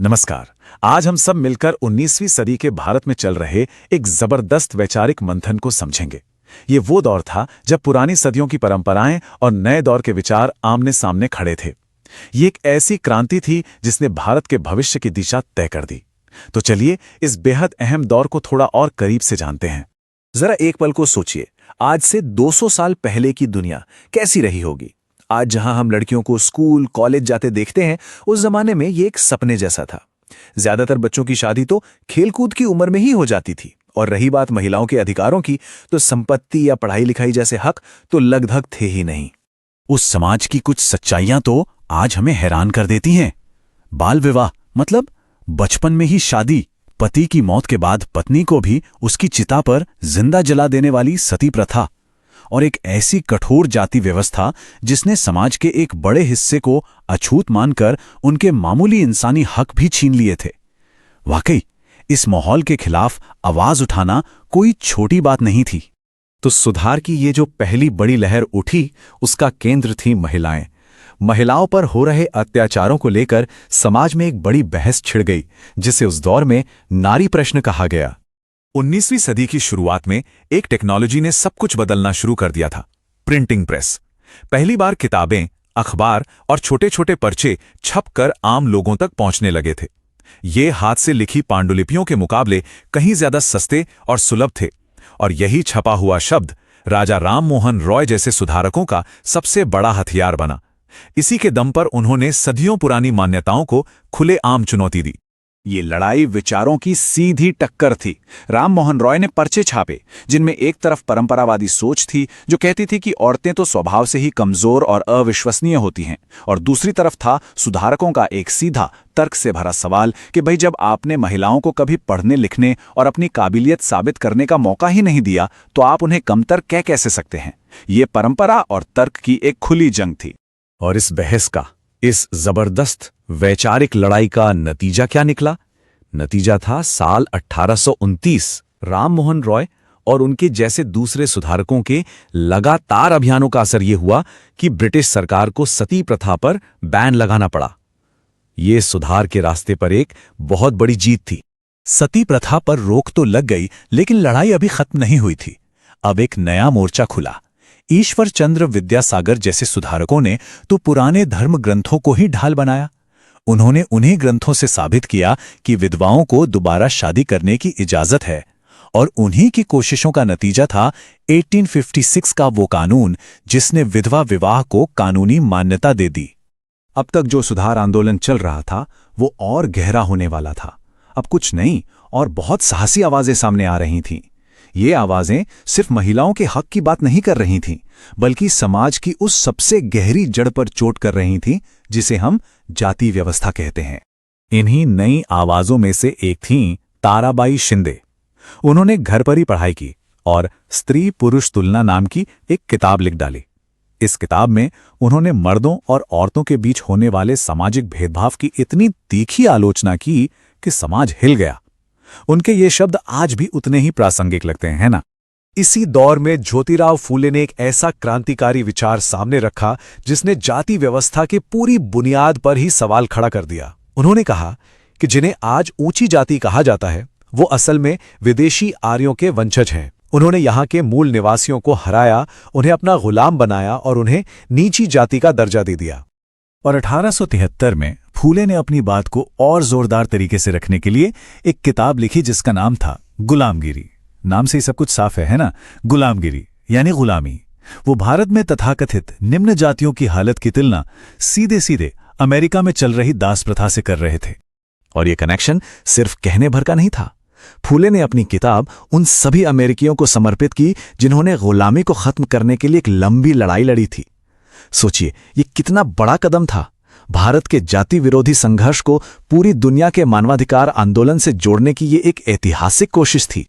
नमस्कार। आज हम सब मिलकर 19वीं सदी के भारत में चल रहे एक जबरदस्त वैचारिक मंथन को समझेंगे। ये वो दौर था जब पुरानी सदियों की परंपराएं और नए दौर के विचार आमने सामने खड़े थे। ये एक ऐसी क्रांति थी जिसने भारत के भविष्य की दिशा तय कर दी। तो चलिए इस बेहद अहम दौर को थोड़ा और करीब से जानते हैं। जरा एक पल को सोचिए, आज से 200 साल पहले की दुनिया कैसी रही होगी। आज जहां हम लड़कियों को स्कूल कॉलेज जाते देखते हैं, उस जमाने में ये एक सपने जैसा था। ज्यादातर बच्चों की शादी तो खेलकूद की उम्र में ही हो जाती थी, और रही बात महिलाओं के अधिकारों की, तो संपत्ति या पढ़ाई लिखाई जैसे हक तो लगभग थे ही नहीं। उस समाज की कुछ सच्चाइयां तो आज हमें हैरान कर देती हैं। बाल विवाह मतलब बचपन में ही शादी, पति की मौत के बाद पत्नी को भी उसकी चिता पर जिंदा जला देने वाली सती प्रथा, और एक ऐसी कठोर जाति व्यवस्था जिसने समाज के एक बड़े हिस्से को अछूत मानकर उनके मामूली इंसानी हक भी छीन लिए थे। वाकई इस माहौल के खिलाफ आवाज उठाना कोई छोटी बात नहीं थी। तो सुधार की ये जो पहली बड़ी लहर उठी, उसका केंद्र थी महिलाएं। महिलाओं पर हो रहे अत्याचारों को लेकर समाज में एक बड़ी बहस छिड़ गई, जिसे उस दौर में नारी प्रश्न कहा गया। 19वीं सदी की शुरुआत में एक टेक्नोलॉजी ने सब कुछ बदलना शुरू कर दिया था, प्रिंटिंग प्रेस। पहली बार किताबें, अखबार और छोटे छोटे पर्चे छपकर आम लोगों तक पहुंचने लगे थे। ये हाथ से लिखी पांडुलिपियों के मुकाबले कहीं ज्यादा सस्ते और सुलभ थे, और यही छपा हुआ शब्द राजा राम मोहन रॉय जैसे सुधारकों का सबसे बड़ा हथियार बना। इसी के दम पर उन्होंने सदियों पुरानी मान्यताओं को खुलेआम चुनौती दी। ये लड़ाई विचारों की सीधी टक्कर थी। राम मोहन रॉय ने पर्चे छापे जिनमें एक तरफ परंपरावादी सोच थी जो कहती थी कि औरतें तो स्वभाव से ही कमजोर और अविश्वसनीय होती हैं, और दूसरी तरफ था सुधारकों का एक सीधा तर्क से भरा सवाल कि भाई, जब आपने महिलाओं को कभी पढ़ने लिखने और अपनी काबिलियत साबित करने का मौका ही नहीं दिया, तो आप उन्हें कमतर कैसे सकते हैं। ये परंपरा और तर्क की एक खुली जंग थी। और इस बहस का, इस जबरदस्त वैचारिक लड़ाई का नतीजा क्या निकला? नतीजा था साल 1829। राम मोहन रॉय और उनके जैसे दूसरे सुधारकों के लगातार अभियानों का असर यह हुआ कि ब्रिटिश सरकार को सती प्रथा पर बैन लगाना पड़ा। ये सुधार के रास्ते पर एक बहुत बड़ी जीत थी। सती प्रथा पर रोक तो लग गई, लेकिन लड़ाई अभी खत्म नहीं हुई थी। अब एक नया मोर्चा खुला। ईश्वर चंद्र विद्यासागर जैसे सुधारकों ने तो पुराने धर्म ग्रंथों को ही ढाल बनाया। उन्होंने उन्हीं ग्रंथों से साबित किया कि विधवाओं को दोबारा शादी करने की इजाजत है, और उन्हीं की कोशिशों का नतीजा था 1856 का वो कानून जिसने विधवा विवाह को कानूनी मान्यता दे दी। अब तक जो सुधार आंदोलन चल रहा था वो और गहरा होने वाला था। अब कुछ नई और बहुत साहसी आवाजें सामने आ रही थीं। ये आवाजें सिर्फ महिलाओं के हक की बात नहीं कर रही थीं, बल्कि समाज की उस सबसे गहरी जड़ पर चोट कर रही थीं जिसे हम जाति व्यवस्था कहते हैं। इन्हीं नई आवाजों में से एक थीं ताराबाई शिंदे। उन्होंने घर पर ही पढ़ाई की और स्त्री पुरुष तुलना नाम की एक किताब लिख डाली। इस किताब में उन्होंने मर्दों और औरतों के बीच होने वाले सामाजिक भेदभाव की इतनी तीखी आलोचना की कि समाज हिल गया। उनके ये शब्द आज भी उतने ही प्रासंगिक लगते हैं, है ना? इसी दौर में ज्योतिराव फूले ने एक ऐसा क्रांतिकारी विचार सामने रखा जिसने जाति व्यवस्था के पूरी बुनियाद पर ही सवाल खड़ा कर दिया। उन्होंने कहा कि जिन्हें आज ऊंची जाति कहा जाता है, वो असल में विदेशी आर्यों के वंशज हैं। उन्होंने यहाँ के मूल निवासियों को हराया, उन्हें अपना गुलाम बनाया और उन्हें नीची जाति का दर्जा दे दिया। और 1873 में फूले ने अपनी बात को और जोरदार तरीके से रखने के लिए एक किताब लिखी जिसका नाम था गुलामगिरी। नाम से ही सब कुछ साफ है ना? गुलामगिरी यानी गुलामी। वो भारत में तथाकथित निम्न जातियों की हालत की तुलना सीधे सीधे अमेरिका में चल रही दास प्रथा से कर रहे थे। और ये कनेक्शन सिर्फ कहने भर का नहीं था। फूले ने अपनी किताब उन सभी अमेरिकियों को समर्पित की जिन्होंने गुलामी को खत्म करने के लिए एक लंबी लड़ाई लड़ी थी। सोचिए, ये कितना बड़ा कदम था। भारत के जाति विरोधी संघर्ष को पूरी दुनिया के मानवाधिकार आंदोलन से जोड़ने की ये एक ऐतिहासिक कोशिश थी।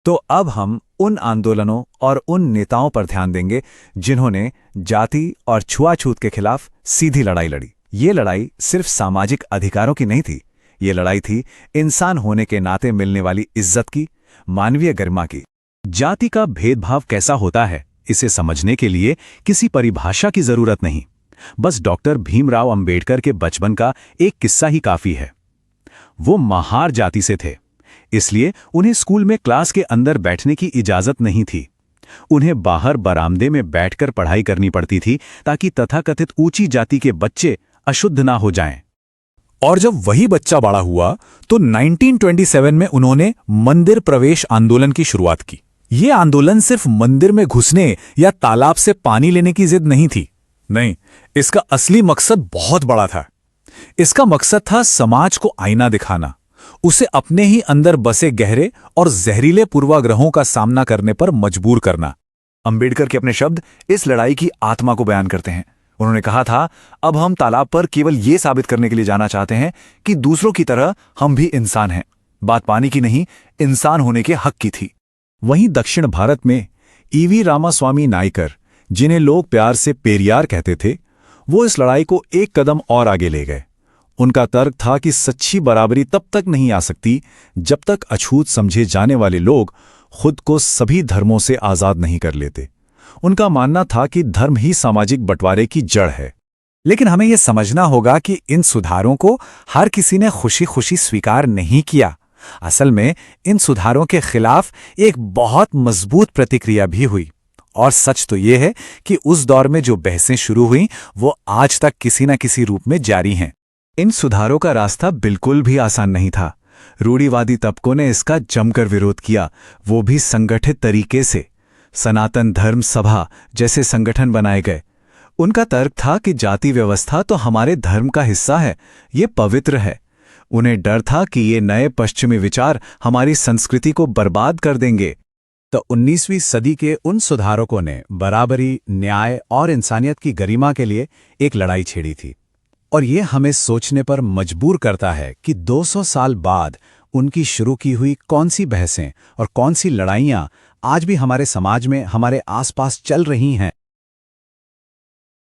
तो अब हम उन आंदोलनों और उन नेताओं पर ध्यान देंगे जिन्होंने जाति और छुआछूत के खिलाफ सीधी लड़ाई लड़ी। ये लड़ाई सिर्फ सामाजिक अधिकारों की नहीं थी, ये लड़ाई थी इंसान होने के नाते मिलने वाली इज्जत की, मानवीय गरिमा की। जाति का भेदभाव कैसा होता है, इसे समझने के लिए किसी परिभाषा की जरूरत नहीं, बस डॉक्टर भीमराव अंबेडकर के बचपन का एक किस्सा ही काफी है। वो महार जाति से थे, इसलिए उन्हें स्कूल में क्लास के अंदर बैठने की इजाजत नहीं थी। उन्हें बाहर बरामदे में बैठकर पढ़ाई करनी पड़ती थी ताकि तथाकथित ऊंची जाति के बच्चे अशुद्ध ना हो जाएं। और जब वही बच्चा बड़ा हुआ तो 1927 में उन्होंने मंदिर प्रवेश आंदोलन की शुरुआत की। ये आंदोलन सिर्फ मंदिर में घुसने या तालाब से पानी लेने की जिद नहीं थी। नहीं, इसका असली मकसद बहुत बड़ा था। इसका मकसद था समाज को आईना दिखाना, उसे अपने ही अंदर बसे गहरे और जहरीले पूर्वाग्रहों का सामना करने पर मजबूर करना। अंबेडकर के अपने शब्द इस लड़ाई की आत्मा को बयान करते हैं। उन्होंने कहा था, अब हम तालाब पर केवल ये साबित करने के लिए जाना चाहते हैं कि दूसरों की तरह हम भी इंसान हैं। बात पानी की नहीं, इंसान होने के हक की थी। वहीं दक्षिण भारत में ईवी रामास्वामी नायकर, जिन्हें लोग प्यार से पेरियार कहते थे, वो इस लड़ाई को एक कदम और आगे ले गए। उनका तर्क था कि सच्ची बराबरी तब तक नहीं आ सकती जब तक अछूत समझे जाने वाले लोग खुद को सभी धर्मों से आजाद नहीं कर लेते। उनका मानना था कि धर्म ही सामाजिक बंटवारे की जड़ है। लेकिन हमें यह समझना होगा कि इन सुधारों को हर किसी ने खुशी खुशी स्वीकार नहीं किया। असल में इन सुधारों के खिलाफ एक बहुत मजबूत प्रतिक्रिया भी हुई। और सच तो यह है कि उस दौर में जो बहसें शुरू हुईं वो आज तक किसी न किसी रूप में जारी हैं। इन सुधारों का रास्ता बिल्कुल भी आसान नहीं था। रूढ़िवादी तबकों ने इसका जमकर विरोध किया, वो भी संगठित तरीके से। सनातन धर्म सभा जैसे संगठन बनाए गए। उनका तर्क था कि जाति व्यवस्था तो हमारे धर्म का हिस्सा है, ये पवित्र है। उन्हें डर था कि ये नए पश्चिमी विचार हमारी संस्कृति को बर्बाद कर देंगे। तो 19वीं सदी के उन सुधारकों ने बराबरी, न्याय और इंसानियत की गरिमा के लिए एक लड़ाई छेड़ी थी। और ये हमें सोचने पर मजबूर करता है कि 200 साल बाद उनकी शुरू की हुई कौन सी बहसें और कौन सी लड़ाइयाँ आज भी हमारे समाज में हमारे आसपास चल रही हैं।